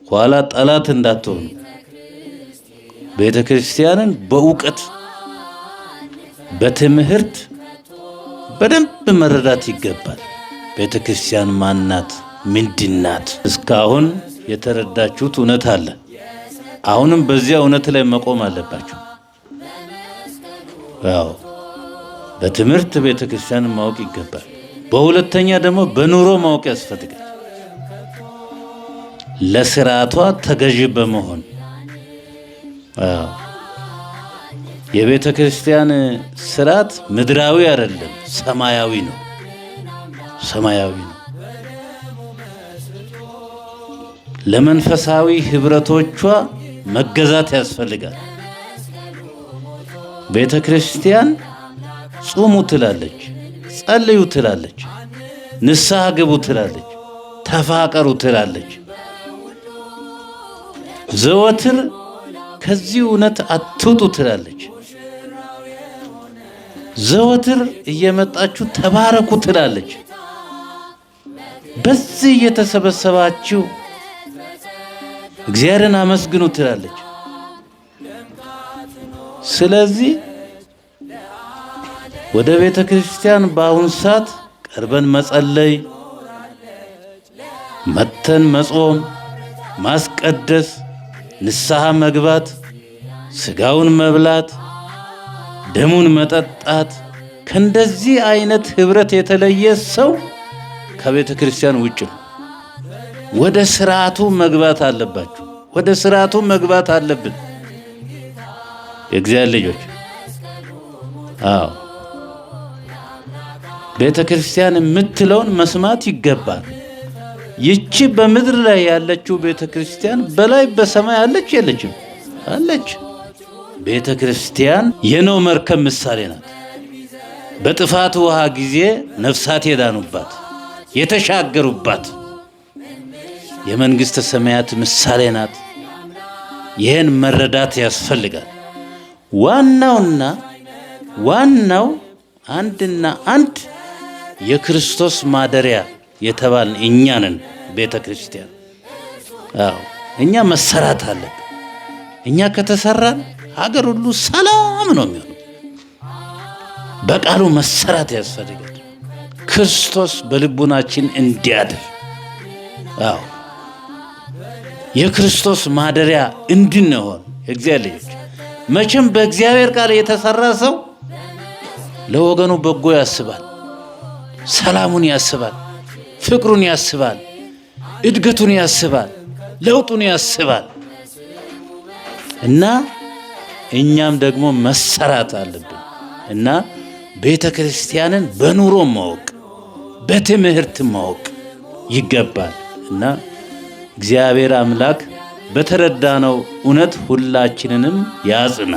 ኋላ ጠላት እንዳትሆኑ ቤተክርስቲያንን በእውቀት በትምህርት በደንብ መረዳት ይገባል። ቤተክርስቲያን ማናት? ምንድናት? እስካሁን የተረዳችሁት እውነት አለ። አሁንም በዚያ እውነት ላይ መቆም አለባችሁ። ያው በትምህርት ቤተክርስቲያንን ማወቅ ይገባል። በሁለተኛ ደግሞ በኑሮ ማወቅ ያስፈልጋል። ለስርዓቷ ተገዥ በመሆን የቤተክርስቲያን ስርዓት ምድራዊ አይደለም፣ ሰማያዊ ነው። ሰማያዊ ነው። ለመንፈሳዊ ህብረቶቿ መገዛት ያስፈልጋል። ቤተክርስቲያን ጹሙ ትላለች፣ ጸልዩ ትላለች፣ ንስሐ ግቡ ትላለች፣ ተፋቀሩ ትላለች። ዘወትር ከዚህ እውነት አትውጡ ትላለች። ዘወትር እየመጣችሁ ተባረኩ ትላለች። በዚህ እየተሰበሰባችሁ እግዚአብሔርን አመስግኑ ትላለች። ስለዚህ ወደ ቤተ ክርስቲያን በአሁን ሰዓት ቀርበን መጸለይ፣ መተን መጾም፣ ማስቀደስ፣ ንስሐ መግባት፣ ስጋውን መብላት፣ ደሙን መጠጣት ከእንደዚህ አይነት ህብረት የተለየ ሰው ከቤተ ክርስቲያን ውጭ ነው። ወደ ስርዓቱ መግባት አለባችሁ። ወደ ስርዓቱ መግባት አለብን የእግዚአብሔር ልጆች። ቤተ ክርስቲያን የምትለውን መስማት ይገባል። ይቺ በምድር ላይ ያለችው ቤተ ክርስቲያን በላይ በሰማይ አለች የለችም? አለች። ቤተ ክርስቲያን የኖህ መርከብ ምሳሌ ናት። በጥፋት ውሃ ጊዜ ነፍሳት የዳኑባት የተሻገሩባት የመንግስተ ሰማያት ምሳሌ ናት። ይህን መረዳት ያስፈልጋል። ዋናው አንድና አንድ የክርስቶስ ማደሪያ የተባልን እኛ ነን። ቤተ ክርስቲያን እኛ መሰራት አለብን። እኛ ከተሰራን ሀገር ሁሉ ሰላም ነው የሚሆነው። በቃሉ መሰራት ያስፈልጋል። ክርስቶስ በልቡናችን እንዲያድር የክርስቶስ ማደሪያ እንድንሆን የእግዚአብሔር ልጆች። መቼም በእግዚአብሔር ቃል የተሰራ ሰው ለወገኑ በጎ ያስባል፣ ሰላሙን ያስባል፣ ፍቅሩን ያስባል፣ እድገቱን ያስባል፣ ለውጡን ያስባል። እና እኛም ደግሞ መሰራት አለብን እና ቤተ ክርስቲያንን በኑሮ ማወቅ፣ በትምህርት ማወቅ ይገባል እና እግዚአብሔር አምላክ በተረዳነው እውነት ሁላችንንም ያጽና።